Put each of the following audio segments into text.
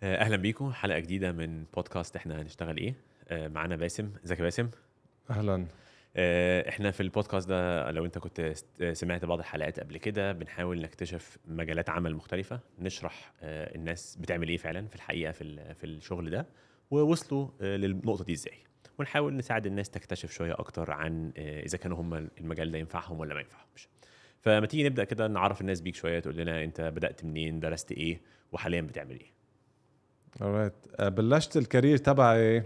اهلا بيكم حلقه جديده من بودكاست احنا هنشتغل ايه. معانا باسم. ازيك يا باسم؟ اهلا. احنا في البودكاست ده لو انت كنت سمعت بعض الحلقات قبل كده بنحاول نكتشف مجالات عمل مختلفه، نشرح الناس بتعمل ايه فعلا في الحقيقه في الشغل ده، ووصلوا للنقطه دي ازاي، ونحاول نساعد الناس تكتشف شويه اكتر عن اذا كانوا هم المجال ده ينفعهم ولا ما ينفعهمش. فما تيجي نبدا كده نعرف الناس بيك شويه، تقول لنا انت بدات منين، درست ايه، وحاليا بتعمل ايه. alright. بلشت الكارير تبعي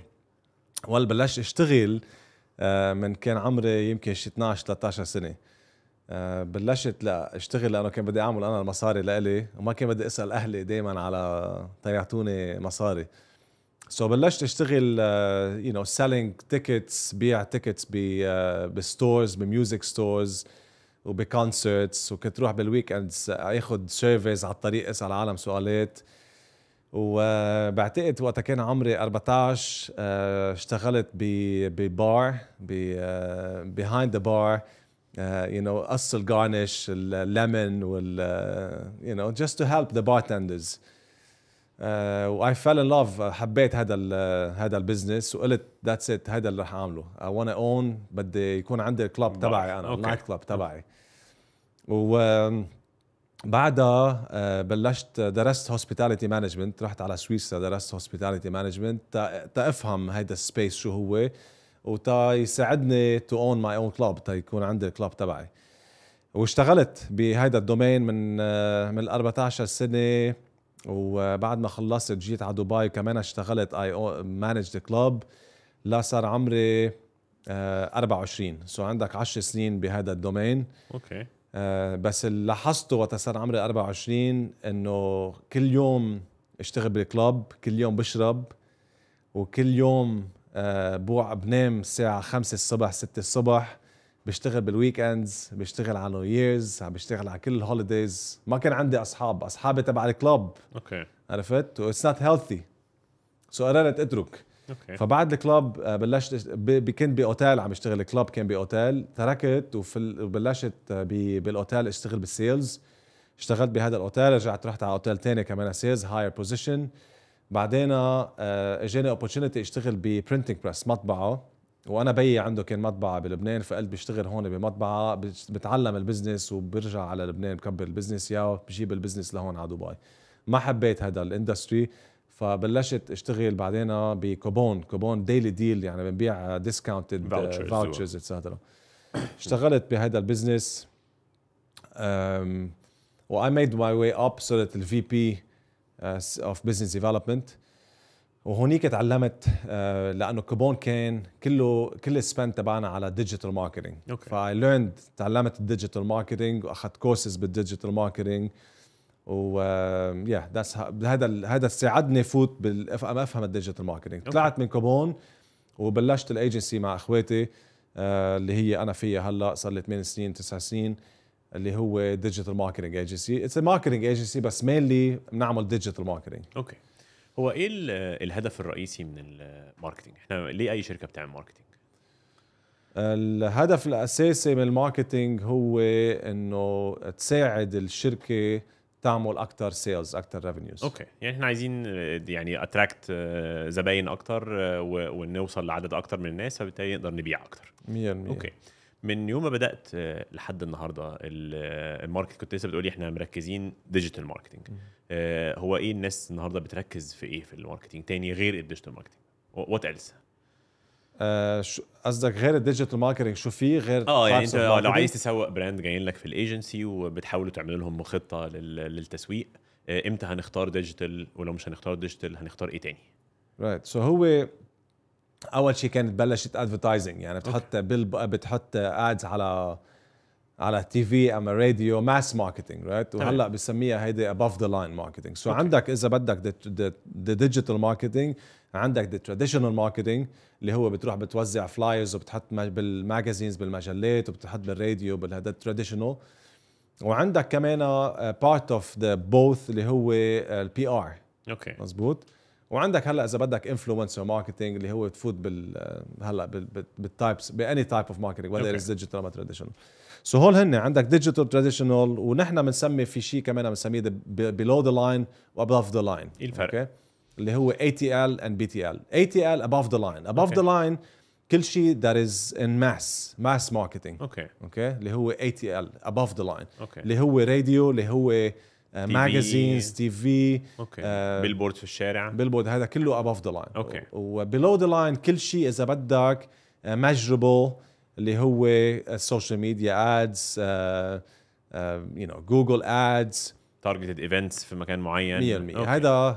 بلشت اشتغل من كان عمري يمكن 12 13 سنه. بلشت اشتغل لانه كان بدي اعمل انا المصاري لإلي، وما كان بدي اسال اهلي دائما على يعطوني مصاري. بلشت اشتغل selling tickets، بيع tickets بستورز، بميوزك ستورز وبكونسرتس، وكنت روح بالويكندز اخذ سيرفيز على الطريق، اسال عالم سؤالات. وبعتقد وقتها كان عمري 14 اشتغلت ببار behind the bar، قص الجارنيش، الليمون وال just to help the bartenders. و I fell in love. حبيت هذا البزنس وقلت that's it، هذا اللي رح اعمله. I wanna own، بدي يكون عندي الكلاب تبعي انا، النايت كلاب تبعي. بعدها بلشت درست هوسبيتاليتي مانجمنت، رحت على سويسرا درست هوسبيتاليتي مانجمنت تا افهم هيدا السبيس شو هو، وتا يساعدني تو اون ماي اون كلاب، تا يكون عندي الكلاب تبعي. واشتغلت بهيدا الدومين من 14 سنه. وبعد ما خلصت جيت على دبي كمان اشتغلت مانجد كلاب لا صار عمري 24. عندك 10 سنين بهذا الدومين. اوكي. بس اللي لاحظته وقت صار عمري 24 انه كل يوم اشتغل بالكلاب، كل يوم بشرب، وكل يوم بنام الساعة 5 الصبح 6 الصبح، بشتغل بالويكندز، بشتغل على نيو ييرز، عم بشتغل على كل الهوليديز. ما كان عندي اصحابي تبع الكلاب. اوكي. عرفت؟ اتس نوت هيلثي، قررت اترك. اوكي. فبعد الكلاب بلشت كنت باوتيل عم بشتغل. الكلاب كان باوتيل، تركت وبلشت بالاوتيل اشتغل بالسيلز. اشتغلت بهذا الاوتيل، رجعت رحت على اوتيل تاني كمان سيلز هاير بوزيشن. بعدين اجاني اوبورتونيتي اشتغل ببرينتينج بريس، مطبعه. وانا بيي عنده كان مطبعه بلبنان، فقلت بشتغل هون بمطبعه، بتعلم البزنس وبرجع على لبنان بكبر البزنس، يا بجيب البزنس لهون على دبي. ما حبيت هذا الاندستري، فبلشت اشتغل بعدين بكوبون ديلي ديل، يعني بنبيع ديسكاونتد فاوتشرز اتسترا. اشتغلت بهذا البزنس و I made my way up، صرت الفي بي of business development. وهونيك تعلمت لانه كوبون كان كل السبند تبعنا على ديجيتال ماركتينج. فاي تعلمت الديجيتال ماركتينج واخذت كورسز بالديجيتال ماركتينج. و هذا ساعدني فوت افهم الديجيتال ماركتينج. طلعت من كوبون وبلشت الايجنسي مع اخواتي اللي هي انا فيها هلا صار لي 8 سنين 9 سنين، اللي هو ديجيتال ماركتينج ايجنسي. اتس ماركتينج ايجنسي بس مينلي بنعمل ديجيتال ماركتينج. اوكي. هو ايه الهدف الرئيسي من الماركتينج؟ احنا ليه اي شركه بتعمل ماركتينج؟ الهدف الاساسي من الماركتينج هو انه تساعد الشركه تعمل اكتر سيلز، اكتر ريفينيوز. اوكي، يعني احنا عايزين يعني اتراكت زباين اكتر ونوصل لعدد اكتر من الناس، فبالتالي نقدر نبيع اكتر. 100%. اوكي. من يوم ما بدات لحد النهارده الماركت، كنت لسه بتقولي احنا مركزين ديجيتال ماركتينج. هو ايه الناس النهارده بتركز في ايه في الماركتينج تاني غير الديجيتال ماركتينج؟ وات ايلس؟ قصدك غير الديجيتال ماركتينج شو في غير؟ يعني انت لو عايز تسوق براند جايين لك في الايجنسي وبتحاولوا تعملوا لهم خطه للتسويق، امتى هنختار ديجيتال؟ ولو مش هنختار ديجيتال هنختار ايه تاني؟ رايت. هو اول شيء كانت بلشت ادفرتايزنج، يعني بتحط ادز على تي في اما راديو، ماس ماركتينج. رايت. وهلا بسميها هيدي above the line marketing. عندك اذا بدك ديجيتال ماركتينج، عندك التراديشنال ماركتينج اللي هو بتروح بتوزع فلايرز وبتحط بالماجازينز بالمجلات وبتحط بالراديو بالهذا التراديشنال. وعندك كمان بارت اوف ذا بوث اللي هو البي ار. اوكي مزبوط. وعندك هلا اذا بدك انفلونسر ماركتينج اللي هو تفوت هلا بالتايبس باني تايب اوف ماركتينج وذر از ديجيتال ما تراديشنال. سو هول هن عندك ديجيتال تراديشنال ونحن بنسمي في شيء كمان بنسميه below the line وabove the line. ايه الفرق؟ okay. اللي هو ATL and BTL. ATL above the line. above the line كل شيء that is in mass marketing. اوكي اللي هو ATL above the line. اوكي اللي هو راديو اللي هو ماجازينز تي في اوكي بيلبورد في الشارع بيلبورد هذا كله above the line. اوكي وbelow the line كل شيء اذا بدك measurable اللي هو السوشيال ميديا ادز جوجل ادز تارجتد ايفنتس في مكان معين 100% هذا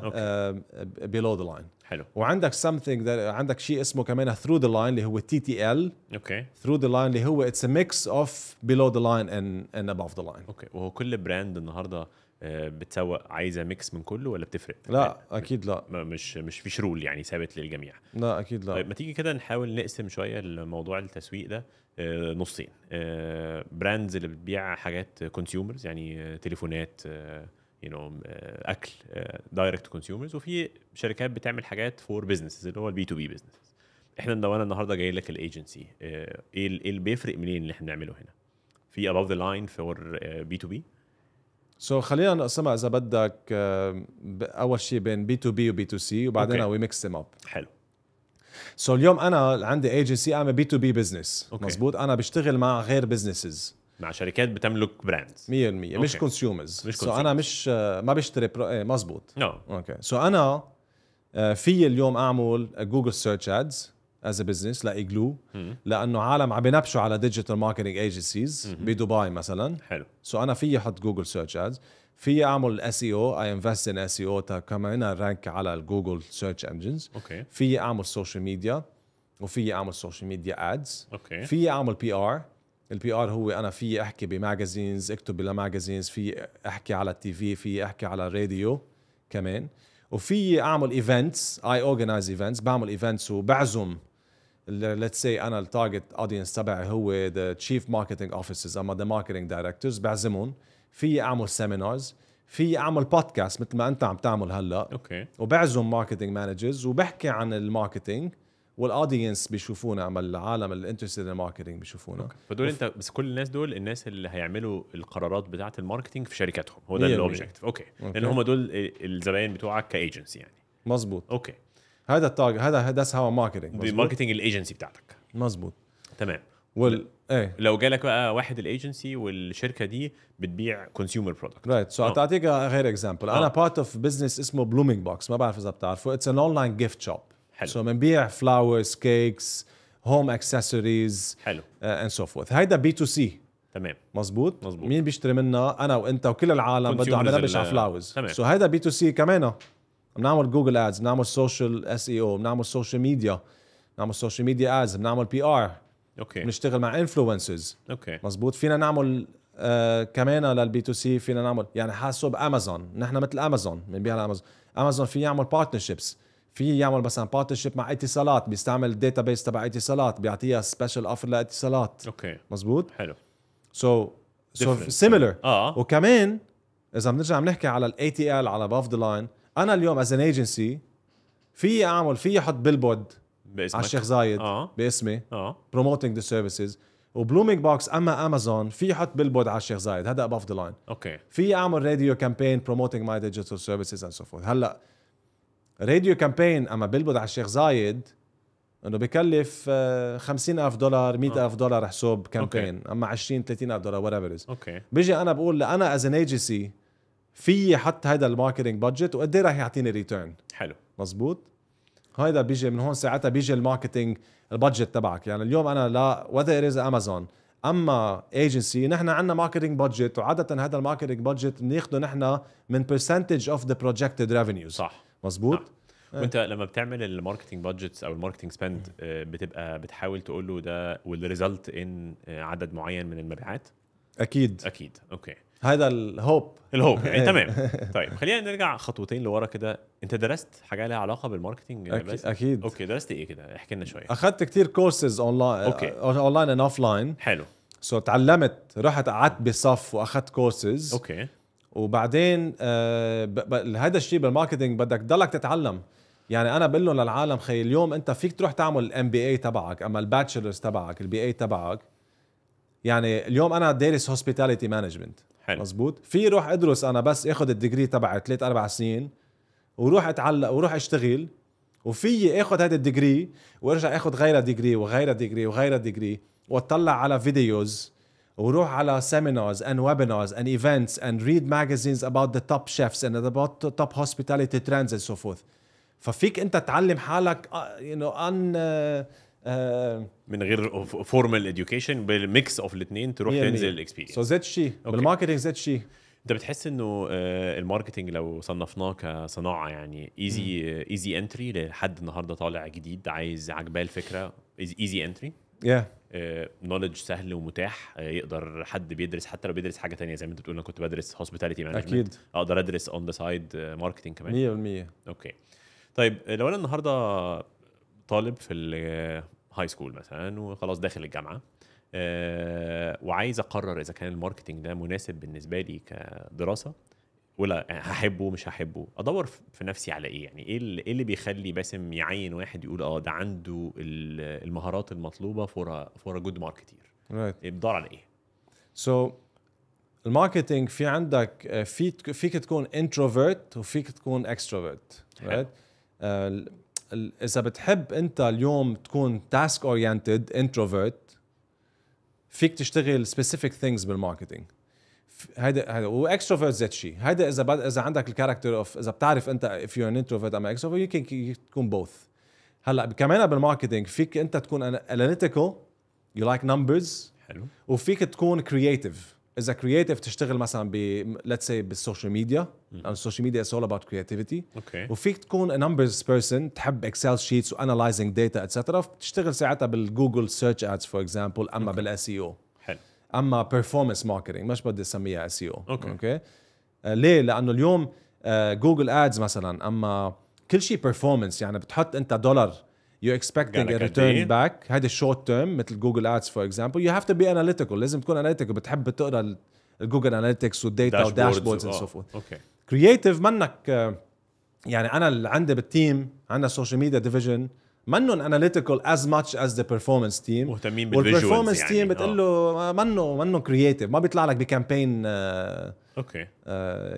below the line. حلو وعندك something عندك شيء اسمه كمان through the line اللي هو TTL. اوكي through the line اللي هو it's a mix of below the line and above the line. اوكي وهو كل براند النهارده بتسوق عايزه ميكس من كله ولا بتفرق؟ لا اكيد لا مش فيش رول يعني ثابت للجميع. لا اكيد لا. طيب ما تيجي كده نحاول نقسم شويه الموضوع التسويق ده نصين. براندز اللي بتبيع حاجات كونسيومرز يعني تليفونات اكل دايركت كونسيومرز، وفي شركات بتعمل حاجات فور بزنسز اللي هو البي تو بي بزنس. احنا النهارده جاي لك الايجنسي، ايه اللي بيفرق منين اللي احنا بنعمله هنا في above the line فور بي تو بي؟ خلينا نقسمها اذا بدك اول شيء بين بي تو بي وبي تو سي وبعدين وي ميكس ذيم اب. حلو. اليوم انا عندي ايجنسي ام بي تو بي بزنس مزبوط. انا بشتغل مع غير بزنسز، مع شركات بتملك براندز 100% مش كونسيومرز. انا مش ما بشتري مزبوط. اوكي انا في اليوم اعمل جوجل سيرش ادز از بزنس لايجلو، لانه عالم عم بينبشوا على ديجيتال ماركتينج ايجنسيز بدبي مثلا. حلو. انا في احط جوجل سيرش ادز، في اعمل اس اي او اي انفست ان اس اي او تا كمان رانك على الجوجل سيرش انجنز. في اعمل سوشيال ميديا، وفي اعمل سوشيال ميديا ادز. في اعمل بي ار. البي ار هو انا في احكي بماجازينز، اكتب بماجازينز، في احكي على التي في، في احكي على الراديو كمان. وفي اعمل ايفنتس، اي اورجنايز ايفنتس، بعمل ايفنتس وبعزم let's say انا التارجت اودينس تبعي هو the chief marketing officers اما the marketing directors، بعزمهم. في اعمل سيمينارز، في اعمل بودكاست مثل ما انت عم تعمل هلا. وبعزم ماركتينج مانجرز وبحكي عن الماركتينج، والاودينس بيشوفونا، اما العالم الانترستد ان الماركتينج بيشوفونا. فدول انت بس كل الناس دول الناس اللي هيعملوا القرارات بتاعه الماركتينج في شركاتهم، هو ده الاوبجيكتيف. اوكي لان هم دول الزباين بتوعك كايجنسي يعني. مزبوط. اوكي هذا التارجت، هذا هو ماركتينج، دي ماركتينج الايجنسي بتاعتك. مزبوط تمام. ايه لو جالك بقى واحد الايجنسي والشركه دي بتبيع كونسيومر برودكت، رايت. اعطيك غير اكزامبل. انا بارت اوف بزنس اسمه بلومينج بوكس، ما بعرف اذا بتعرفه. اتس ان اونلاين جيفت شوب. حلو. بنبيع فلاورز، كيكس، هوم اكسسوارز. حلو. اند سو فورث. هيدا بي تو سي. تمام. مزبوط. مين بيشتري منا؟ انا وانت وكل العالم بده عم يلبش على فلاورز. هيدا بي تو سي كمان. بنعمل جوجل ادز، بنعمل سوشيال اس اي او، بنعمل سوشيال ميديا، بنعمل سوشيال ميديا ادز، بنعمل بي ار. بنشتغل مع انفلونسرز. مزبوط. فينا نعمل كمان للبي تو سي، فينا نعمل يعني حاسب امازون. نحن مثل امازون، بنبيع على امازون. امازون في يعمل بارتنرشيبس، في يعمل مثلا بارتنرشيب مع اتصالات، بيستعمل الداتابيس تبع اتصالات، بيعطيها سبيشال اوفر لاتصالات. مزبوط. حلو. سو سيميلر. وكمان اذا بنرجع بنحكي على الاي تي ال على باف ذا لاين، انا اليوم از ان ايجنسي في احط بيلبورد على الشيخ زايد باسمي promoting the services. وبلومينج بوكس اما امازون في يحط بيلبورد على الشيخ زايد، هذا above the line. في اعمل راديو كامبين promoting my digital services and so forth. هلا راديو كامبين اما بيلبورد على الشيخ زايد انه بكلف $50,000 $100,000 حساب كامبين. اما 20 $30,000 whatever it is. بيجي انا بقول انا از ان ايجنسي في حط هذا الماركتينج بادجت وقد ايه راح يعطيني ريتيرن. حلو. مزبوط. هيدا بيجي من هون، ساعتها بيجي الماركتينج البادجت تبعك. يعني اليوم انا لا whether it is امازون اما ايجنسي، نحن عندنا ماركتينج بادجت، وعاده هذا الماركتينج بادجت بناخده نحن من percentage of the projected revenues. صح. مزبوط. وانت لما بتعمل الماركتينج بادجتس او الماركتينج سبند بتبقى بتحاول تقول له ده والريزلت ان عدد معين من المبيعات. اكيد. اوكي هذا الهوب يعني. تمام. طيب خلينا نرجع خطوتين لورا كده. انت درست حاجه لها علاقه بالماركتينج بس؟ اكيد. اوكي درست ايه كده؟ احكي لنا شويه. اخذت كتير كورسز اونلاين. اونلاين اند اوفلاين. حلو. تعلمت، رحت قعدت بصف واخذت كورسز. وبعدين هذا الشيء بالماركتينج بدك تضلك تتعلم. يعني انا بقول لهم للعالم خي اليوم انت فيك تروح تعمل الام بي اي تبعك اما الباتشلرز تبعك البي اي تبعك. يعني اليوم انا دارس هوسبيتاليتي مانجمنت حلو. مزبوط، في روح ادرس انا بس اخذ الديجري تبعي 3-4 سنين وروح اتعلق وروح اشتغل، وفي اخذ هذا الديجري وارجع اخذ غيرها ديجري وغيرها ديجري وغيرها ديجري واطلع على فيديوز وروح على seminars and webinars and events and read magazines about the top chefs and about the top hospitality trends and so forth. ففيك انت تعلم حالك من غير فورمال education بالميكس اوف الاثنين تروح تنزل الاكسبيرينس. سو زيت شيء بالماركتينج زيت شيء. انت بتحس انه الماركتينج لو صنفناه كصناعه يعني ايزي انتري لحد النهارده طالع جديد عايز عجباه الفكره ايزي انتري؟ نوليدج سهل ومتاح، يقدر حد بيدرس حتى لو بيدرس حاجه تانية زي ما انت بتقول. انا كنت بدرس هوسبيتاليتي مانجمنت اكيد اقدر ادرس اون ذا سايد ماركتينج كمان 100%. اوكي طيب لو انا النهارده طالب في الهاي سكول مثلا وخلاص داخل الجامعه وعايز اقرر اذا كان الماركتينج ده مناسب بالنسبه لي كدراسه ولا هحبه مش هحبه، ادور في نفسي على ايه؟ يعني ايه اللي بيخلي باسم يعين واحد يقول ده عنده المهارات المطلوبه فور جود ماركتير؟ بتدور على ايه؟ سو الماركتينج في عندك فيك تكون انتروفيرت وفيك تكون اكستروفيرت. اذا بتحب انت اليوم تكون تاسك اورينتد انتروفيرت فيك تشتغل specific things بالماركتينج. هيدا واكستروفيرت زيت شيء. هيدا اذا عندك الكاركتر اوف اذا بتعرف انت if you're an introvert اما extrovert يمكن تكون both. هلا كمان بالماركتينج فيك انت تكون analytical you like numbers. حلو. وفيك تكون creative. اذا creative تشتغل مثلا let's say بالسوشيال ميديا. السوشيال ميديا is all about creativity. okay. وفيك تكون a numbers person تحب اكسل شيتس وانالايزنج داتا اتسترا تشتغل ساعتها بالجوجل سيرش ادز فور اكزامبل اما بالاس اي او. حلو. اما بيرفورمانس ماركتينج مش بدي اسميها اس اي او. اوكي. ليه؟ لانه اليوم جوجل ادز مثلا اما كل شيء بيرفورمانس يعني بتحط انت $, you expecting a return back. هيدا الشورت تيرم مثل جوجل ادز فور اكزامبل. you have to be analytical. لازم تكون analytical. بتحب تقرا الجوجل اناليتكس والداتا وداشبوردز and so forth. اوكي. كرييتيف منك يعني انا اللي عندي بالتيم عندنا سوشيال ميديا ديفيجن منن اناليتيكال از ماتش از ذا بيرفورمانس تيم. مهتمين بالفيجوالز يعني. والبرفورمانس تيم بتقول له منه كرييتيف ما بيطلع لك بكامبين اوكي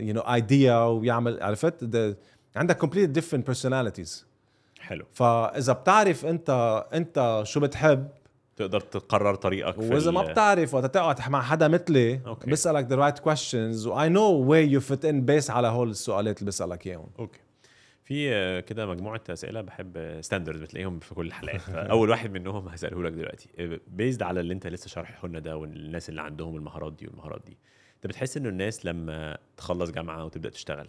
يو نو ايديا ويعمل عرفت عندك كومبليت ديفرنت بيرسوناليتيز. حلو. فاذا بتعرف انت شو بتحب تقدر تقرر طريقك. واذا ما بتعرف وقت تقعد مع حدا مثلي بيسالك the right questions و I know where you fit in بيس على هول السؤالات اللي بيسالك اياهم. اوكي. في كده مجموعه اسئله بحب ستاندرد بتلاقيهم في كل الحلقات. اول واحد منهم هساله لك دلوقتي بيزد على اللي انت لسه شارحه لنا ده والناس اللي عندهم المهارات دي والمهارات دي. انت بتحس انه الناس لما تخلص جامعه وتبدا تشتغل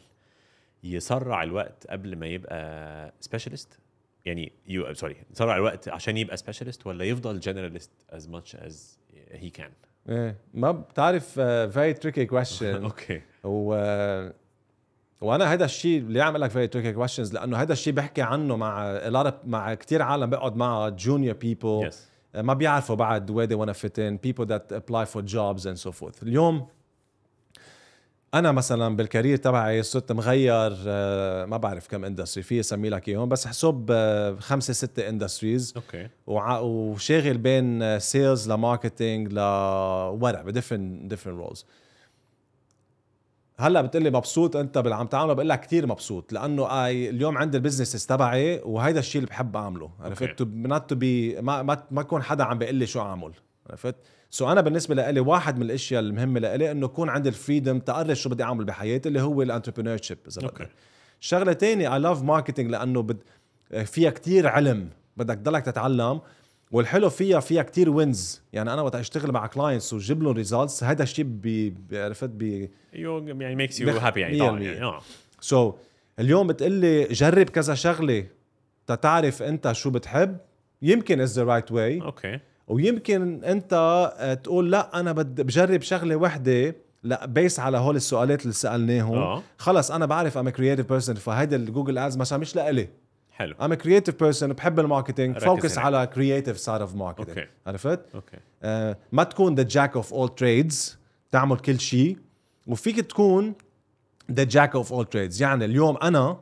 يسرع الوقت قبل ما يبقى سبيشالست؟ يعني يسرع الوقت عشان يبقى سبيشالست ولا يفضل جنراليست as much as he can؟ ايه ما بتعرف very tricky question. اوكي. وانا هذا الشيء اللي عم لك very tricky questions لانه هذا الشيء بحكي عنه مع كتير عالم بقعد مع junior people. yes. ما بيعرفوا بعد where they want to fit in, people that apply for jobs and so forth. اليوم انا مثلا بالكارير تبعي صرت مغير ما بعرف كم اندستري في اسمي لك اياهم بس حسب 5-6 اندستريز. اوكي. وشاغل بين سيلز لماركتينج لورق بديفرنت رولز. هلا بتقلي مبسوط انت بالعم تعمله؟ بقول لك كثير مبسوط لانه اليوم عندي البزنس تبعي وهيدا الشيء اللي بحب اعمله. عرفت ما يكون حدا عم بيقول لي شو اعمل. عرفت انا بالنسبه لي واحد من الاشياء المهمه لي انه يكون عندي الفريدم تقرر شو بدي اعمل بحياتي اللي هو الانتربرينور شيب. شغله تانية اي لاف ماركتينج لانه فيها كتير علم بدك تضلك تتعلم والحلو فيها كتير وينز. يعني انا وقت اشتغل مع كلاينتس وجيب لهم ريزلتس هذا الشيء عرفت يعني ميكس يو هابي يعني طبعا يعني. اليوم بتقلي جرب كذا شغله تتعرف انت شو بتحب يمكن از ذا رايت واي. اوكي. ويمكن انت تقول لا انا بدي بجرب شغله وحده لا بيس على هول السؤالات اللي سالناهم. خلص انا بعرف ام كرييتيف بيرسون فهيدا الجوجل ادز مثلا مش لإلي. حلو. ام كرييتيف بيرسون بحب الماركتينج فوكس على كرييتيف سايد اوف ماركتينج. عرفت؟ اوكي. ما تكون ذا جاك اوف اول تريدز تعمل كل شيء وفيك تكون ذا جاك اوف اول تريدز. يعني اليوم انا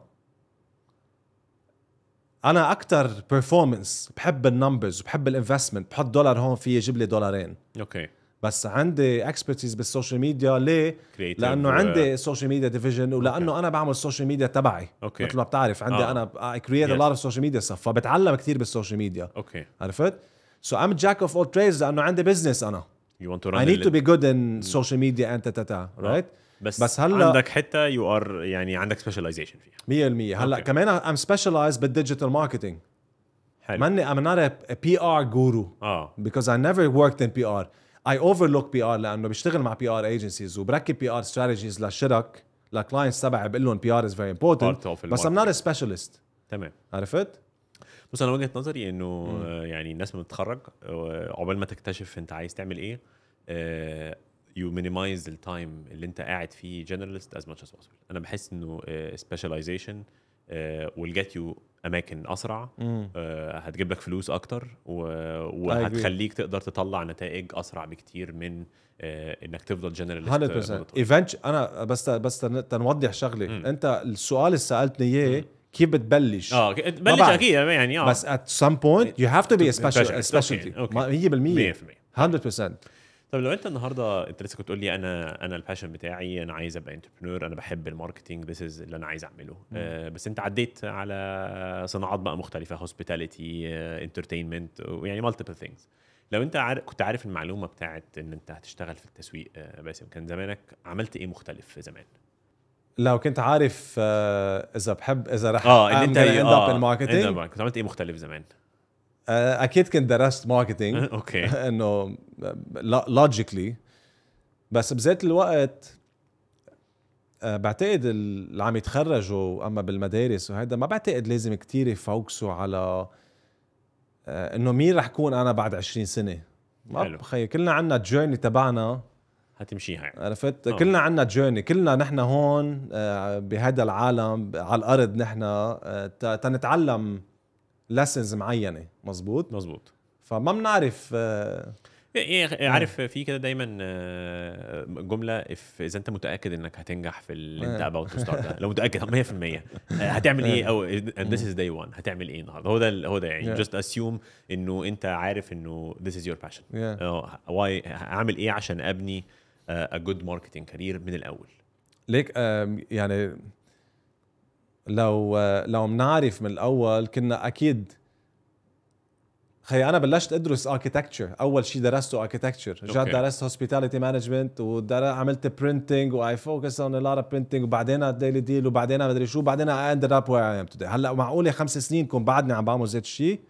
انا اكتر performance بحب النمبرز وبحب الانفستمنت، بحط دولار هون فيه يجيب لي دولارين. اوكي. بس عندي اكسبرتيز بالسوشيال ميديا. ليه؟ Creative لانه عندي سوشيال ميديا ديفيجن، ولانه انا بعمل السوشيال ميديا تبعي. أوكي. مثل ما بتعرف عندي انا I create a Yes. lot of social media stuff، فبتعلم كتير بالسوشيال ميديا. اوكي. عرفت؟ so I'm jack of all trades لانه عندي بزنس انا. You want to run I need to be good in social media and right. بس هلا عندك حتة you are يعني عندك specialization فيها. 100%. هلا أوكي. كمان I'm specialized بالdigital marketing. حلو. ماني I'm not a PR guru because I never worked in PR. I overlook PR لأنه بشتغل مع PR agencies وبركب PR strategies للشرك لكلاينتس تبعي، بقول لهم PR is very important بس I'm not a specialist. تمام. عرفت؟ بص انا وجهة نظري انه يعني الناس لما بتتخرج عقبال ما تكتشف انت عايز تعمل ايه you minimize the time اللي انت قاعد فيه generalist as much as possible. انا بحس انه specialization will get you اماكن اسرع، هتجيب لك فلوس اكتر وهتخليك تقدر تطلع نتائج اسرع بكتير من انك تفضل جنراليست 100%. ايفنت انا بس تنوضح شغله. انت السؤال اللي سالتني اياه كيف بتبلش؟ بلش اكيد يعني بس at some point you have to be a specialty. 100%. طب لو انت النهارده انت لسه كنت تقول لي انا الباشن بتاعي انا عايز ابقى انتربرنور، انا بحب الماركتينج، ذس از اللي انا عايز اعمله. بس انت عديت على صناعات بقى مختلفه، هوسبيتاليتي، انترتينمنت، يعني مالتيبل ثينجز. لو انت كنت عارف المعلومه بتاعت ان انت هتشتغل في التسويق باسم، كان زمانك عملت ايه مختلف في زمان؟ لو كنت عارف اذا رح ان انت كنت عملت ايه مختلف زمان؟ اكيد كنت درست ماركتينج. اوكي. انه لوجيكلي، بس بذات الوقت بعتقد اللي عم يتخرجوا اما بالمدارس وهذا ما بعتقد لازم كتير يفوكسوا على انه مين رح كون انا بعد 20 سنه. ما بخير كلنا عنا جيرني تبعنا هتمشيها يعني. عرفت؟ كلنا عنا جيرني، كلنا نحن هون بهذا العالم على الارض نحن تنتعلم lessons معينه. مزبوط. فما بنعرف عارف في كده دايما جمله اذا انت متاكد انك هتنجح في اللي انت about to start ده، لو متاكد 100% هتعمل ايه، او and this is day one هتعمل ايه النهارده. هو ده يعني just assume انه انت عارف انه this is your passion. why اعمل ايه عشان ابني a good marketing career من الاول. ليك يعني لو بنعرف من الاول كنا اكيد. انا بلشت ادرس اركيتكتشر، اول شيء درسته اركيتكتشر، رجعت درست هوسبيتاليتي مانجمنت وعملت برينتينج واي فوكس اون ا لوت اوف برينتينج، وبعدين ديلي ديل، وبعدين ما ادري شو، بعدين اي اندد اب وير اي ام توداي. هلا معقول 5 سنين كون بعدني عم بعمل زيت الشيء؟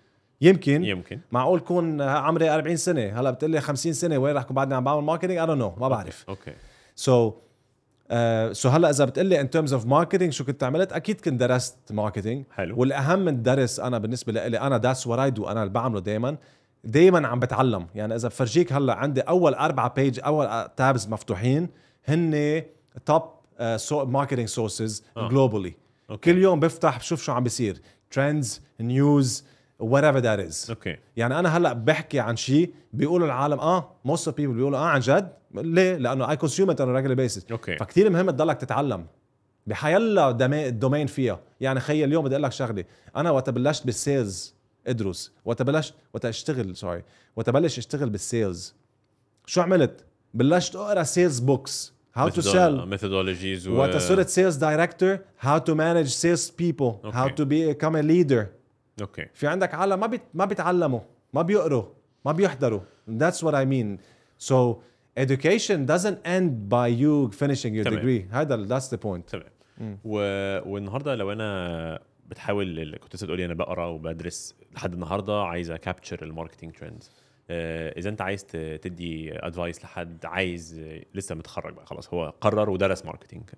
يمكن معقول كون عمري 40 سنه هلا بتقول لي 50 سنه وين رح كون بعدني عم بعمل ماركتينج؟ اي دونت نو، ما بعرف. اوكي. سو هلا اذا بتقلي ان ترمز اوف ماركتينج شو كنت عملت، اكيد كنت درست ماركتينج. والاهم من الدرس انا بالنسبه لي انا ذاتس وات اي دو، انا اللي بعمله دائما عم بتعلم. يعني اذا بفرجيك هلا عندي اول 4 بيج، اول تابز مفتوحين هن توب ماركتينج سورسز جلوبالي. كل يوم بفتح بشوف شو عم بيصير، ترندز، نيوز، whatever that is. يعني انا هلا بحكي عن شيء بيقولوا العالم most of people بيقولوا عن جد. ليه؟ لانه I consume it on a regular basis. فكتير مهم تضلك تتعلم بحيلا الدومين فيها. يعني خيل اليوم بدي اقول لك شغله، انا وقت بلشت بالسيلز ادرس، وقت بلش اشتغل بالسيلز شو عملت؟ بلشت اقرا سيلز بوكس، how to sell methodologies، وقت صرت سيلز دايركتور how to manage sales people, how to become a leader. في عندك عالم ما بيتعلموا، ما بيقروا، ما بيحضروا. That's what I mean. So education doesn't end by you finishing your degree. that's the point. تمام. والنهارده لو انا بتحاول، كنت لسه بتقولي انا بقرا وبدرس لحد النهارده عايز اكابتشر الماركتينج ترندز، اذا انت عايز تدي ادفايس لحد عايز لسه متخرج بقى خلاص، هو قرر ودرس ماركتينج،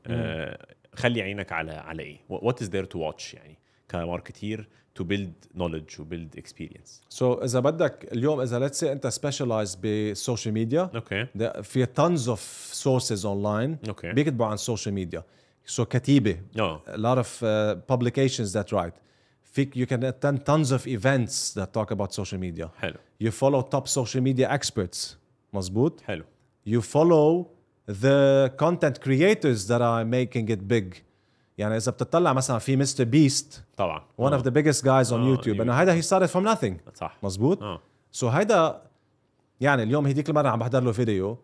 خلي عينك على ايه؟ what is there to watch يعني كماركتير to build knowledge و build experience. So إذا بدك اليوم إذا let's say أنت specialize بالسوشيال ميديا، في tons of sources online بيكتبوا عن السوشيال ميديا. So كتيبة a lot of publications that write. You can attend tons of events that talk about social media. حلو. You follow top social media experts. مزبوط. حلو. You follow the content creators that are making it big. يعني اذا بتطلع مثلا في مستر بيست طبعا one of the biggest guys on YouTube انه هيدا he started from nothing. صح مزبوط. so هيدا يعني اليوم هيديك المره عم بحضر له فيديو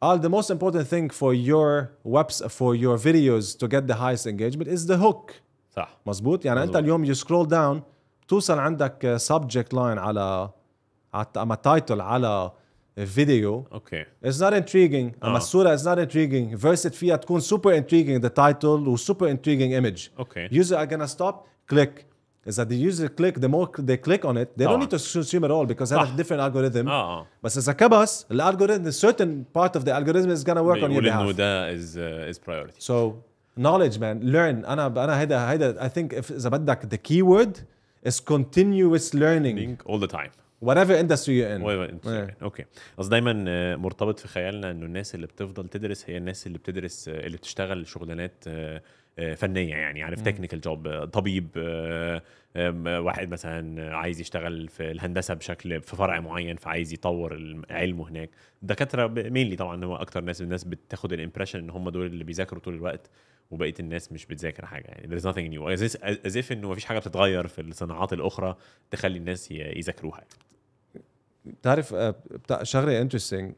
قال the most important thing for your videos to get the highest engagement is the hook. صح مزبوط. يعني انت اليوم you scroll down توصل عندك subject line على تايتل على فيديو. اوكي it's not intriguing. اما الصوره is not intriguing versus فيها تكون super intriguing the title و super intriguing image. اوكي user are gonna stop click. إذا the user click the more they click on it they don't need to consume it all because they have a different algorithm. بس إذا كبس الالجوريثم certain part of the algorithm is gonna work on your behalf. إنه ده is priority. So knowledge man learn. أنا هيدا I think إذا بدك the keyword is continuous learning all the time. whatever industry you're in. اوكي. اصل دايما مرتبط في خيالنا انه الناس اللي بتفضل تدرس هي الناس اللي بتدرس اللي بتشتغل شغلانات فنيه يعني عارف تكنيكال جوب طبيب واحد مثلا عايز يشتغل في الهندسه بشكل في فرع معين فعايز يطور علمه هناك. الدكاتره مينلي طبعا هو اكتر الناس بتاخد الامبريشن ان هم دول اللي بيذاكروا طول الوقت وبقيه الناس مش بتذاكر حاجه يعني there's nothing new as if انه مفيش حاجه بتتغير في الصناعات الاخرى تخلي الناس يذاكروها. تعرف شغله interesting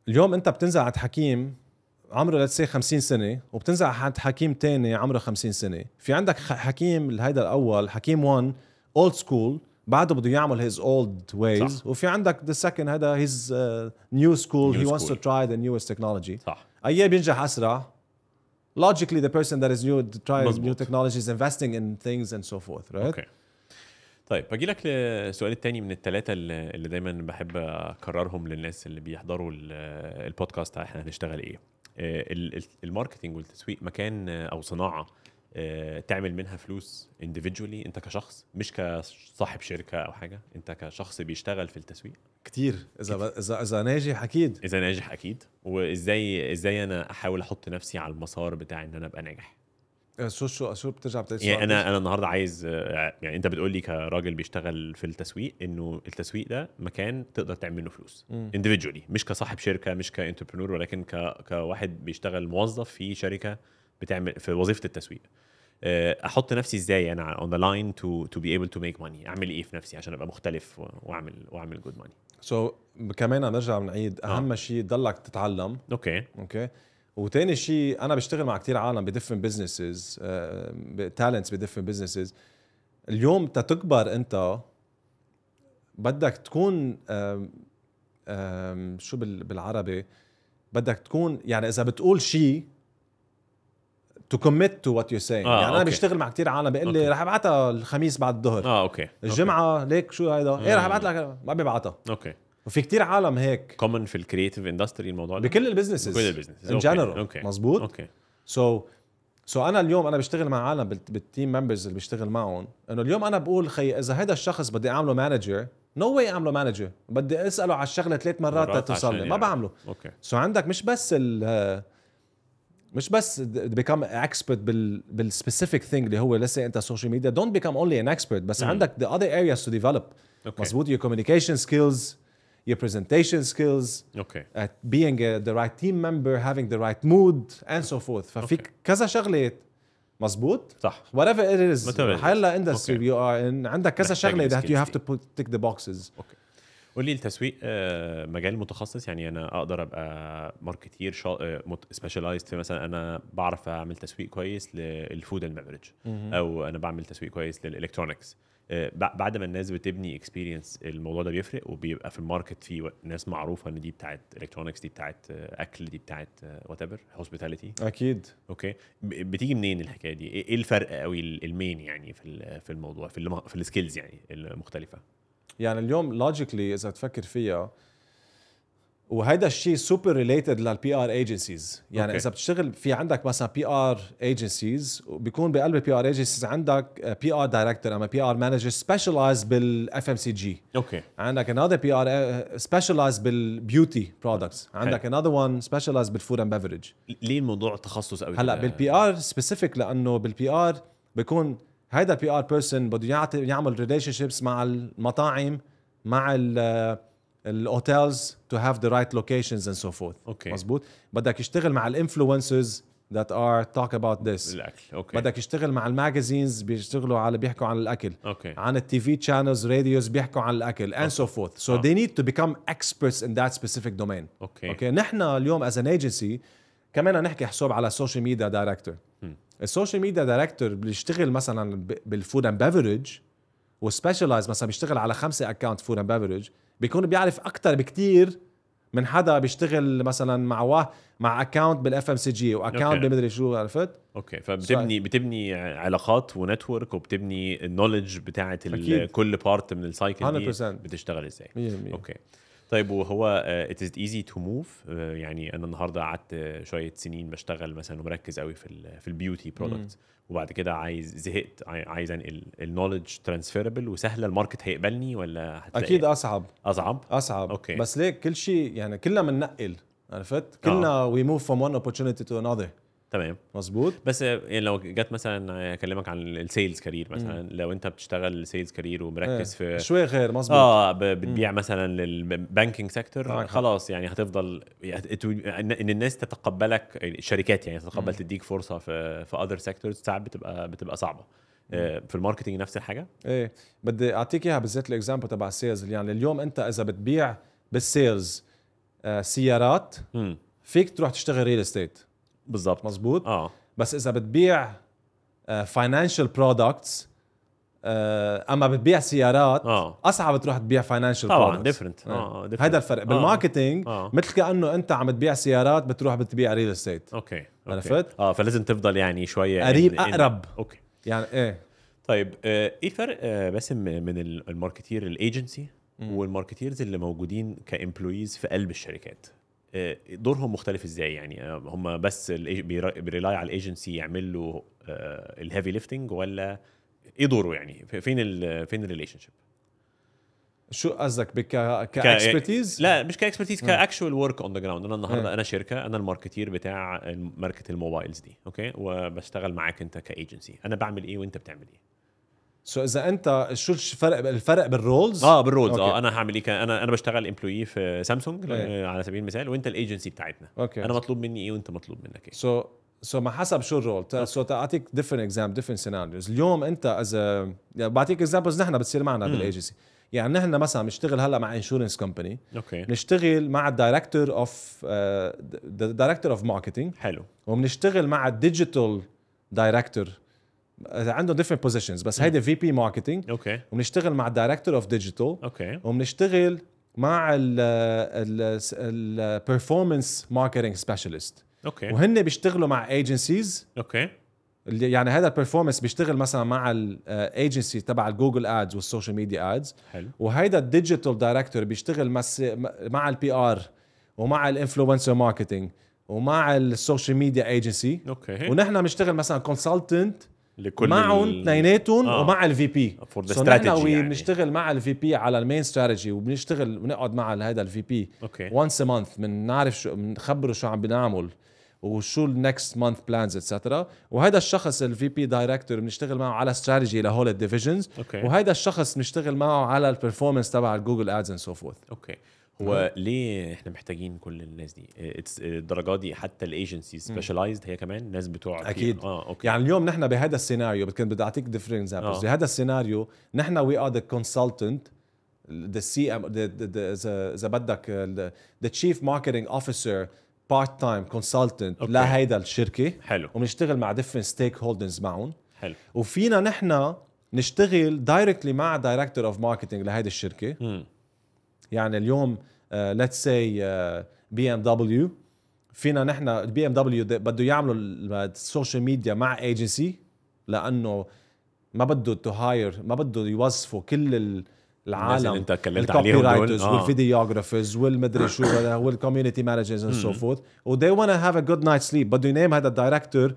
اليوم انت بتنزل عند حكيم عمره let's say 50 سنه وبتنزل عند حكيم تاني عمره 50 سنه. في عندك حكيم هيدا الاول حكيم 1 old school بعده بده يعمل his old ways صح. وفي عندك the second هذا his new school he wants to try the newest technology صح. أيه بينجح أسرع logically the person that is new to try new technologies investing in things and so forth right. okay. طيب باجي لك للسؤال التاني من الثلاثه اللي دايما بحب اكررهم للناس اللي بيحضروا البودكاست احنا هنشتغل ايه. الماركتينج والتسويق مكان او صناعه تعمل منها فلوس individually انت كشخص مش كصاحب شركه او حاجه انت كشخص بيشتغل في التسويق كتير اذا ناجح اكيد اذا ناجح اكيد. وازاي انا احاول احط نفسي على المسار بتاع ان انا ابقى ناجح. شو بترجع بتسأل يعني انا النهارده عايز يعني انت بتقول لي كراجل بيشتغل في التسويق انه التسويق ده مكان تقدر تعمل منه فلوس individually مش كصاحب شركه مش كانتربرنور ولكن كواحد بيشتغل موظف في شركه بتعمل في وظيفه التسويق. احط نفسي ازاي انا on the line to be able to make money. اعمل ايه في نفسي عشان ابقى مختلف واعمل good money. كمان نرجع بنعيد اهم شيء ضلك تتعلم. اوكي وتاني شيء انا بشتغل مع كتير عالم بديفرنت بزنسز تالنتس بديفرنت بزنسز. اليوم تكبر انت بدك تكون شو بالعربي بدك تكون يعني اذا بتقول شيء to commit to what you're saying. يعني انا بشتغل مع كتير عالم بيقول لي رح ابعتها الخميس بعد الظهر اوكي الجمعه ليك شو هيدا ايه رح ابعت لك ما ببعتها. اوكي وفي كتير عالم هيك كومن في الكرييتيف اندستري الموضوع ده بكل البزنسز ان جنرال. مزبوط. اوكي سو انا اليوم انا بشتغل مع عالم بالتيم ممبرز اللي بشتغل معهم انه اليوم انا بقول خي اذا هذا الشخص بدي اعمله مانجر نو واي اعمله مانجر بدي اساله على الشغله 3 مرات توصل لي ما بعمله. سو عندك مش بس become expert بالspecific thing اللي هو let's say انت social media don't become only an expert بس عندك the other areas to develop. مزبوط. your communication skills your presentation skills at being the right team member having the right mood and so forth. ففيك كذا شغلة. مزبوط صح. whatever it is حيلا industry you are in عندك كذا شغلة that you have to tick the boxes. قول لي التسويق مجال متخصص يعني انا اقدر ابقى ماركتير سبيشالايزد في مثلا انا بعرف اعمل تسويق كويس للفود اند بيفرج او انا بعمل تسويق كويس للالكترونكس. بعد ما الناس بتبني اكسبيرينس الموضوع ده بيفرق وبيبقى في الماركت في ناس معروفه ان دي بتاعت الكترونكس دي بتاعت اكل دي بتاعت وات ايفر هوسبيتاليتي. اكيد. اوكي بتيجي منين الحكايه دي؟ ايه الفرق قوي المين يعني في الموضوع في السكيلز يعني المختلفه؟ يعني اليوم لوجيكلي اذا تفكر فيها وهيدا الشيء سوبر ريليتد للبي ار ايجنسيز. يعني اذا بتشتغل في عندك مثلا بي ار ايجنسيز وبيكون بقلب البي ار ايجنسيز عندك بي ار دايركتور اما بي ار مانجر سبيشالايز بالاف ام سي جي. عندك another بي ار سبيشالايز بالبيوتي برودكتس. عندك another one سبيشالايز بالفود اند بيفرج. ليه الموضوع تخصص قوي هلا بالبي ار سبيسيفيك لانه بالبي ار بيكون هيدا البي ار بيرسون بده يعمل ريليشن شيبس مع المطاعم مع الاوتيلز to have the right locations and so forth. اوكي. مزبوط. بدك يشتغل مع الانفلونسرز that are talk about this. الاكل. اوكي. بدك يشتغل مع الماجازينز بيحكوا عن الاكل. اوكي. عن التي في channels radios بيحكوا عن الاكل and so forth. So they need to become experts in that specific domain. اوكي. نحن اليوم as an agency كمان نحكي حساب على السوشيال ميديا دايركتور. السوشيال ميديا دايركتور بيشتغل مثلا بالفود اند بيفرج وسبيشالايز، مثلا بيشتغل على 5 اكونت فود اند بيفرج، بيكون بيعرف اكثر بكتير من حدا بيشتغل مثلا مع اكونت بالاف ام سي جي واكونت بمدري شو. عرفت؟ اوكي. فبتبني علاقات ونتورك وبتبني النولج بتاعه كل بارت من السايكل دي بتشتغل ازاي. 100%. اوكي. طيب وهو it is easy to move. يعني انا النهارده قعدت شويه سنين بشتغل مثلا ومركز قوي في البيوتي برودكتس، وبعد كده زهقت، عايز انقل النولج ترانسفيربل وسهله، الماركت هيقبلني ولا اكيد اصعب؟ اوكي. بس ليك كل شيء يعني كلنا بننقل، عرفت؟ كلنا we move from one opportunity to another. تمام. مزبوط. بس يعني لو جت مثلا اكلمك عن السيلز كارير مثلا، لو انت بتشتغل سيلز كارير ومركز في شوي غير. مزبوط. بتبيع مثلا للبانكينج سيكتور، خلاص يعني هتفضل ان الناس تتقبلك، الشركات يعني تتقبل تديك فرصه في اذر سيكتورز، ساعات بتبقى صعبه. في الماركتينج نفس الحاجه. ايه بدي اعطيك اياها بالذات الاكزامبل تبع السيلز. يعني اليوم انت اذا بتبيع بالسيلز سيارات، فيك تروح تشتغل ريل استيت. بالضبط. مزبوط. بس اذا بتبيع فاينانشال برودكتس، اما بتبيع سيارات اصعب تروح تبيع فاينانشال طبعا برودكتس. ديفرنت. هذا الفرق بالماركتينج. مثل كانه انت عم تبيع سيارات بتروح بتبيع ريل استيت. اوكي. عرفت؟ فلازم تفضل يعني شويه قريب اقرب. اوكي. يعني ايه. طيب ايه الفرق باسم من الماركتير الايجنسي والماركتيرز اللي موجودين كامبلويز في قلب الشركات؟ دورهم مختلف ازاي؟ يعني هم بس بيريلاي على الايجنسي يعمل له الهيفي ليفتنج، ولا ايه دوره؟ يعني فين الريليشن شيب؟ شو قصدك كاكسبرتيز؟ لا مش كاكسبرتيز، كاكشوال ورك اون ذا جراوند. انا النهارده انا شركه، انا الماركتير بتاع ماركت الموبايلز دي، اوكي، وبشتغل معاك انت كايجنسي. انا بعمل ايه وانت بتعمل ايه؟ اذا انت شو الفرق بالرولز؟ بالرولز. انا هعمل ايه؟ انا بشتغل امبلوي في سامسونج على سبيل المثال، وانت الايجنسي بتاعتنا. أوكي. انا مطلوب مني ايه وانت مطلوب منك ايه؟ سو ما حسب شو الرول. تعطيك different scenarios. اليوم انت اذا بعطيك اكزامبلز نحن بتصير معنا بالايجنسي. يعني نحن مثلا بنشتغل هلا مع انشورنس كومباني، بنشتغل مع الدايركتور اوف ماركتينج. حلو. وبنشتغل مع الديجيتال دايركتور، عندهم different positions، بس هيدا في بي ماركتينج. اوكي. وبنشتغل مع الدايركتور اوف ديجيتال. اوكي. وبنشتغل مع البرفورمانس ماركتينج سبيشالست. اوكي. وهن بيشتغلوا مع ايجنسيز. اوكي. يعني هذا البرفورمانس بيشتغل مثلا مع الايجنسي تبع الجوجل ادز والسوشيال ميديا ادز. حلو. وهيدا الديجيتال دايركتور بيشتغل مع البي ار ومع الانفلونسر ماركتينج ومع السوشيال ميديا ايجنسي. اوكي. ونحن بنشتغل مثلا كونسلتنت لكل معهم اثنيناتهم ومع الفي بي. نحن يعني بنشتغل مع الفي بي على المين ستراتيجي، وبنشتغل ونقعد مع هذا الفي بي وانس ا مانث، بنعرف شو، بنخبره شو عم بنعمل وشو النكست مانث بلانز اتسترا. وهذا الشخص الفي بي دايركتور بنشتغل معه على استراتيجي لهول الديفيجنز. وهذا الشخص بنشتغل معه على البرفورمانس تبع الجوجل ادز اند سو فورث. اوكي. هو ليه احنا محتاجين كل الناس دي الدرجات دي؟ حتى الايجنسي سبيشالايزد هي كمان ناس بتوع اكيد. أوكي. يعني اليوم نحن بهذا السيناريو بدي اعطيك ديفرنت اكزامبلز. بهذا السيناريو نحن وي ار ذا كونسلتنت، ذا سي ام، اذا بدك ذا تشيف ماركتينج اوفيسر بارت تايم كونسلتنت لهيدا الشركه. حلو. وبنشتغل مع ديفرنت ستيك هولدرز معهم. حلو. وفينا نحن نشتغل دايركتلي مع دايركتور اوف ماركتينج لهيدي الشركه. يعني اليوم let's say BMW، فينا نحن BMW بده يعملوا السوشيال ميديا مع ايجنسي، لانه ما بده تو هاير، ما بده يوظفوا كل العالم اللي انت اتكلمت عليهم دول والفيديوغرافرز والمدري شو والكوميونتي مانجرز اند سو فورث. وذي وانا هاف ا جود نايت سليب. بده ينام هذا الدايركتور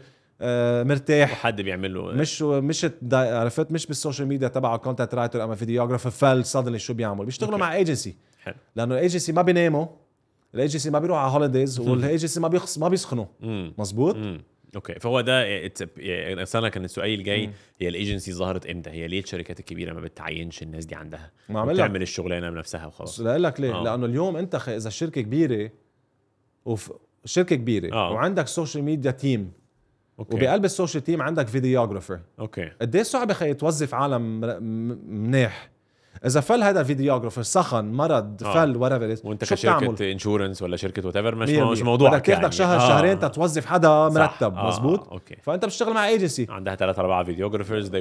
مرتاح، وحد بيعمل له مش عرفت، مش بالسوشيال ميديا تبعه كونتنت رايتر اما فيديوغرافر فل صدني شو بيعمل. بيشتغلوا مع ايجنسي. حلو. لانه الايجنسي ما بيناموا، الايجنسي ما بيروح على هوليديز، والايجنسي ما بيسخنوا. مزبوط. اوكي، فهو ده يعني اصلا كان السؤال الجاي، هي الايجنسي ظهرت امتى؟ هي ليه الشركات الكبيره ما بتعينش الناس دي عندها وبتعمل الشغلانه بنفسها وخلاص؟ لا لك ليه؟ لانه اليوم انت اذا شركه كبيره شركه كبيره وعندك سوشيال ميديا تيم، وبقلب السوشيال تيم عندك فيديوغرافر، اوكي قد ايه صعب خي توظف عالم منيح؟ اذا فل هذا الفيديوغرافر سخن مرض فل ورافر، وانت كشركه انشورنس ولا شركه وات ايفر مش موضوع بدك تاخدك شهر شهرين تتوظف حدا مرتب مزبوط. اوكي، فانت بتشتغل مع ايجنسي عندها 3-4 فيديوغرافرز 100%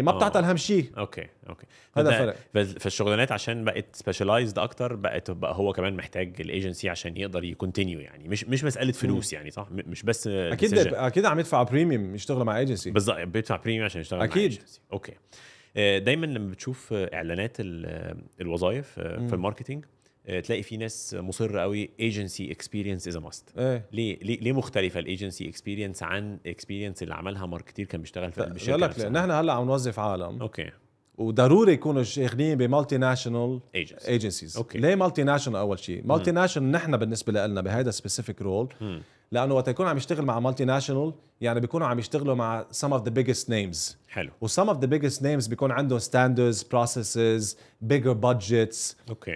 ما بتعطى الهم شيء. اوكي هذا الفرق. فالشغلانات عشان بقت سبيشالايزد اكتر، بقى هو كمان محتاج الايجنسي عشان يقدر يكونتينيو، يعني مش مساله فلوس يعني صح، مش بس اكيد عم يدفع بريميوم يشتغلوا مع ايجنسي. بالظبط، بيدفع بريميوم عشان يشتغل مع ايجنسي. اوكي. دايما لما بتشوف اعلانات الوظائف في الماركتينج، تلاقي في ناس مصر قوي ايجنسي اكسبيرينس از ماست. ليه مختلفه الايجنسي اكسبيرينس عن اكسبيرينس اللي عملها ماركتير كان بيشتغل في قلب الشركه نفسها؟ نحن هلا عم نوظف عالم، اوكي، وضروري يكونوا شغالين بمالتي ناشونال ايجنسيز. ليه مالتي ناشونال؟ اول شيء مالتي ناشونال نحن بالنسبه لنا بهذا سبيسيفيك رول، لانه وقت يكون عم يشتغل مع مالتي ناشونال يعني بيكونوا عم يشتغلوا مع some of the biggest names. حلو. و some of the biggest names بيكون عندهم standards, processes, bigger budgets,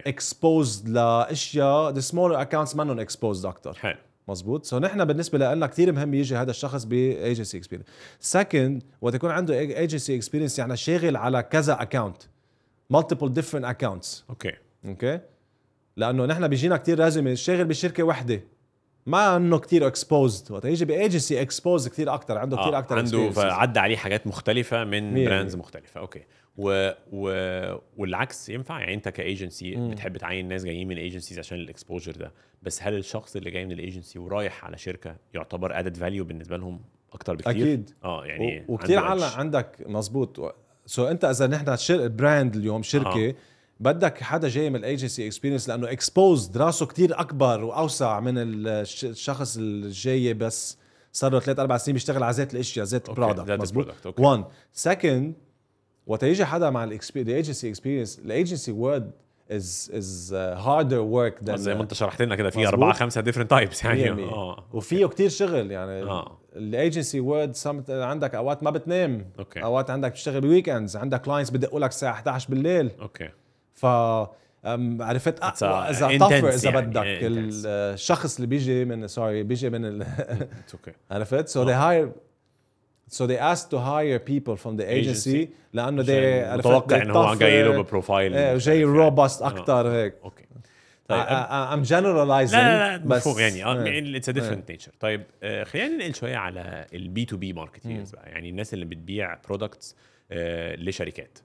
exposed لاشياء the smaller accounts منهم exposed اكثر. حلو مزبوط. سو نحن بالنسبه لنا كثير مهم يجي هذا الشخص بايجنسي اكسبيرينس. سكند، وقت يكون عنده ايجنسي اكسبيرينس يعني شاغل على كذا اكاونت، multiple different accounts. اوكي لانه نحن بيجينا كثير لازم شاغل بشركه وحده، ما انه كثير اكسبوزد. وقت يجي بايجنسي اكسبوز كثير اكثر، عنده كثير اكثر، عنده فعدى عليه حاجات مختلفه من براندز مختلفه. اوكي. والعكس ينفع، يعني انت كايجنسي بتحب تعين ناس جايين من ايجنسيز عشان الاكسبوجر ده، بس هل الشخص اللي جاي من الايجنسي ورايح على شركه يعتبر ادد فاليو بالنسبه لهم اكتر بكتير؟ اكيد. يعني وكثير عندك مزبوط. سو انت اذا نحن براند اليوم شركه بدك حدا جاي من الايجنسي اكسبيرينس، لانه اكسبوزد راسه كتير اكبر واوسع من الشخص الجاي بس صار له 3-4 سنين بيشتغل على زيت الاشياء، زيت البرودكت. مزبوط. 1 سكند، وقت يجي حدا مع الايجنسي اكسبيرينس، الايجنسي وورد is harder work than زي ما انت شرحت لنا كده، في 4-5 different types يعني. وفيه كتير شغل يعني. الايجنسي وورد عندك اوقات ما بتنام، اوقات عندك بتشتغل بويكندز، عندك كلاينتس بدقوا لك الساعه 11 بالليل. ف عرفت اذا طفر اذا يعني بدك الشخص اللي بيجي من بيجي من عرفت. so they asked to hire people from the agency لانه they متوقع انه هو جاي له ببروفايل جاي روبست اكثر هيك. اوكي طيب I'm generalizing. لا مفهوم يعني it's a different nature. طيب خلينا ننقل شويه على البي تو بي ماركتيرز بقى، يعني الناس اللي بتبيع برودكتس لشركات.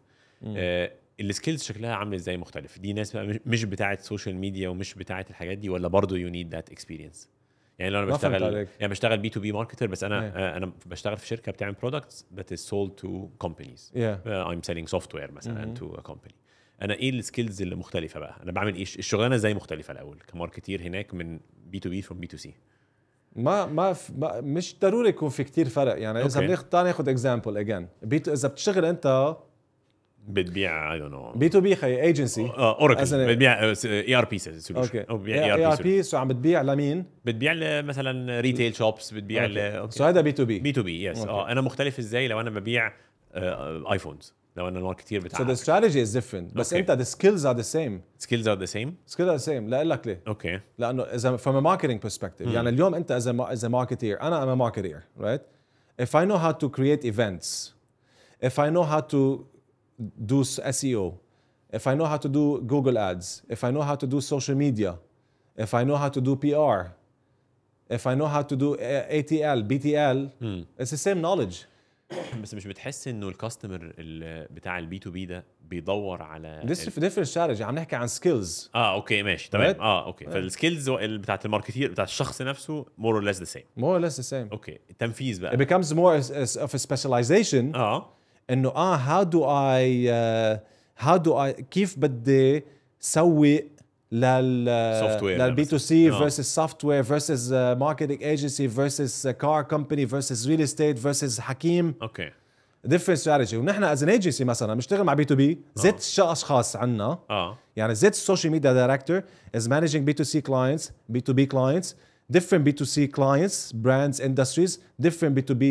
السكيلز شكلها عامل ازاي مختلف؟ دي ناس بقى مش بتاعه سوشيال ميديا ومش بتاعه الحاجات دي، ولا برضو يو نيد ذات اكسبيرينس؟ يعني لو انا بشتغل بي تو بي ماركتر، بس انا بشتغل في شركه بتعمل برودكتس that is sold to companies. I'm selling software مثلا to a company. انا ايه السكيلز اللي مختلفه بقى؟ انا بعمل ايه الشغلانه ازاي مختلفه الاول كماركتير هناك من بي تو بي from بي تو سي؟ ما مش ضروري يكون في كتير فرق يعني. اذا ناخذ اكزامبل اجين، اذا بتشتغل انت بتبيع I don't know بي تو بي خي ايجنسي اوراكل، بتبيع اي ار بي سوليوشن او بتبيع اي ار بي، سو عم بتبيع لمين؟ بتبيع مثلا ريتيل شوبس، بتبيع سو هذا بي تو بي. بي تو بي يس. انا مختلف ازاي لو انا ببيع ايفونز، لو انا الماركتير بتاعي؟ so the strategy is different بس انت the skills are the same. skills are the same. لا اقول لك ليه. لانه اذا from a marketing perspective يعني اليوم انت as a marketeer، انا I'm a marketeer right. if I know how to create events, if I know how to do SEO, if I know how to do Google ads, if I know how to do social media, if I know how to do PR, if I know how to do ATL, BTL, it's the same knowledge. بس مش بتحس انه الكاستمر بتاع البي تو بي ده بيدور على different strategy؟ عم نحكي عن skills. اوكي ماشي تمام. اوكي فالسكيلز بتاعت الماركتير بتاع الشخص نفسه more or less the same. اوكي التنفيذ بقى it becomes more of a specialization. انه how do I كيف بدي سوي للبي تو سي versus software versus marketing agency versus car company versus real estate versus حكيم. different strategy. ونحن as an agency مثلا بنشتغل مع بي تو بي، زيت اشخاص عنا يعني زيت السوشيال ميديا دايركتور is managing B2C clients, B2B clients, different B2C clients brands industries different B2B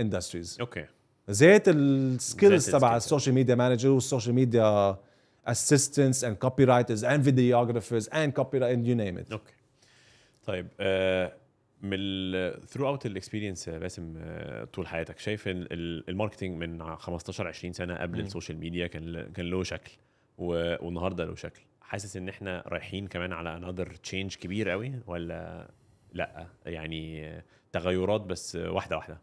industries. اوكي زيت السكيلز زيت تبع الskills. السوشيال ميديا مانجر والسوشيال ميديا assistants and copywriters and videographers and copyright you name it. اوكي طيب من ثرو اوت الاكسبيرينس باسم طول حياتك شايف الماركتينج من 15 20 سنه قبل السوشيال ميديا كان له شكل والنهارده له شكل. حاسس ان احنا رايحين كمان على another change كبير قوي ولا لا يعني تغيرات بس واحده واحده؟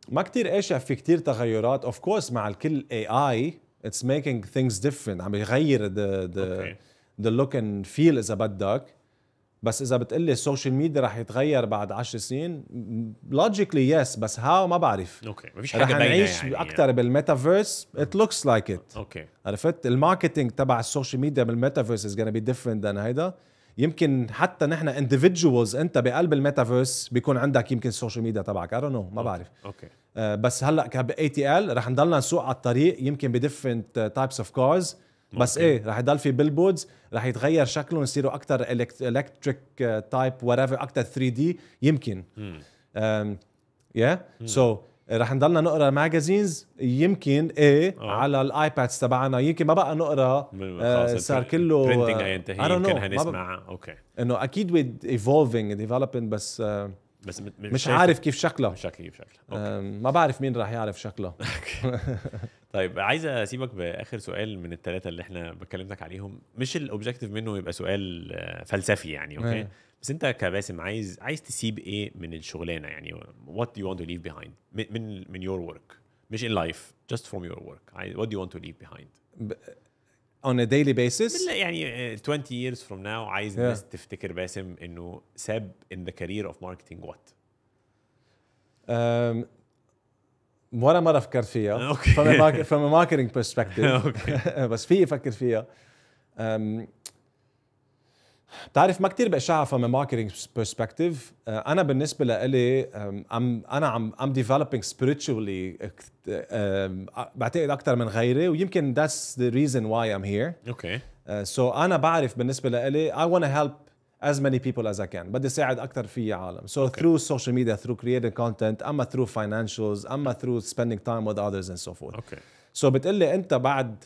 ما كتير قاشع في كتير تغيرات of course مع الكل AI it's making things different عم يغير the look and feel إذا بدك. بس إذا بتقلي السوشيال ميديا رح يتغير بعد 10 سنين logically yes بس how ما بعرف. اوكي مفيش حاجه رح باينه نعيش يعني أكتر بالميتافيرس it looks like it. اوكي عرفت الماركتينج تبع السوشيال ميديا بالميتافيرس is gonna be different than هيدا. يمكن حتى نحن individuals انت بقلب الميتافيرس بيكون عندك يمكن السوشيال ميديا تبعك I don't know ما بعرف. اوكي بس هلا ك ATL رح نضلنا نسوق على الطريق يمكن بديفرنت تايبس اوف كارز بس ايه رح يضل في بيلبوردز رح يتغير شكلهم يصيروا اكثر الكتريك تايب whatever اكثر 3D يمكن سو رح نضلنا نقرا ماجازينز يمكن على الايبادز تبعنا يمكن ما بقى نقرا صار كله برينتنج هينتهي يمكن هنسمع اوكي انه اكيد with evolving developing بس مش عارف كيف شكلها ما بعرف مين راح يعرف شكلها. طيب عايز اسيبك باخر سؤال من الثلاثه اللي احنا بكلمتك عليهم مش الاوبجكتيف منه يبقى سؤال فلسفي يعني اوكي بس انت كباسم عايز تسيب ايه من الشغلانه يعني what do you want to leave behind من your work مش in life just from your work what do you want to leave behind on a daily basis يعني 20 years from now عايز الناس تفتكر باسم انه ساب in the career of marketing what ولا مرة فكرت فيها from a marketing perspective بس في افكر فيها. بتعرف ما كتير بقشعها from a marketing perspective. أنا بالنسبة لإلي I'm developing spiritually بعتقد أكتر من غيري ويمكن that's the reason why I'm here. Okay. So أنا بعرف بالنسبة لإلي I want to help as many people as I can. بدي ساعد أكتر في عالم. So through social media, through creating content, أما through financials, أما through spending time with others and so forth. Okay. So بتقلي أنت بعد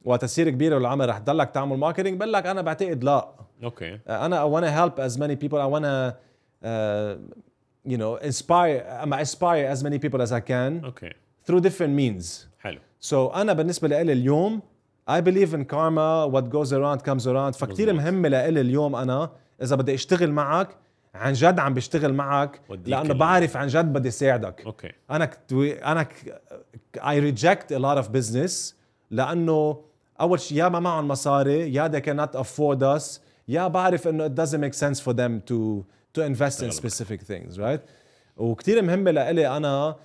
وقت تصير كبير بالعمر رح تضلك تعمل ماركتينج بقول لك أنا بعتقد لا. Okay. أنا I want to help as many people. I want to you know inspire as many people as I can. Okay. Through different means. حلو. So أنا بالنسبة لإلي اليوم I believe in karma. What goes around comes around. فكتير مهم لإلي اليوم أنا إذا بدي أشتغل معك عن جد عم بشتغل معك لأنه بعرف عن جد بدي ساعدك. Okay. أنا I reject a lot of business لأنه أول شيء يا ما معهم مصاري يا they cannot afford us يا بعرف إنه it doesn't make sense for them to invest in specific things right. وكتير مهم لإلي أنا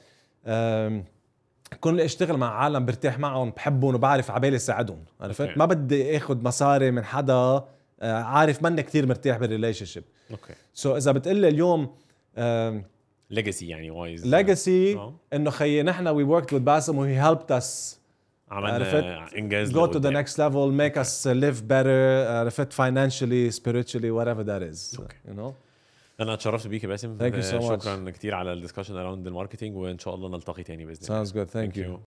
كون اشتغل مع عالم برتاح معهم بحبهم وبعرف عبالي ساعدهم عرفت. ما بدي اخد مصاري من حدا عارف مني كتير مرتاح بالريليشن شيب. اوكي. سو اذا بتقلي اليوم ليجاسي يعني وايز ليجاسي انه خيي نحن we worked with باسم و he helped us عملنا انجاز go to the next level make us live better عرفت financially spiritually whatever that is you know. انا اتشرفت بيك يا باسم. Thank you so much. شكرا كتير على الدسكشن اراوند الماركتينج وان شاء الله نلتقي تاني باذن الله. Sounds good. Thank you.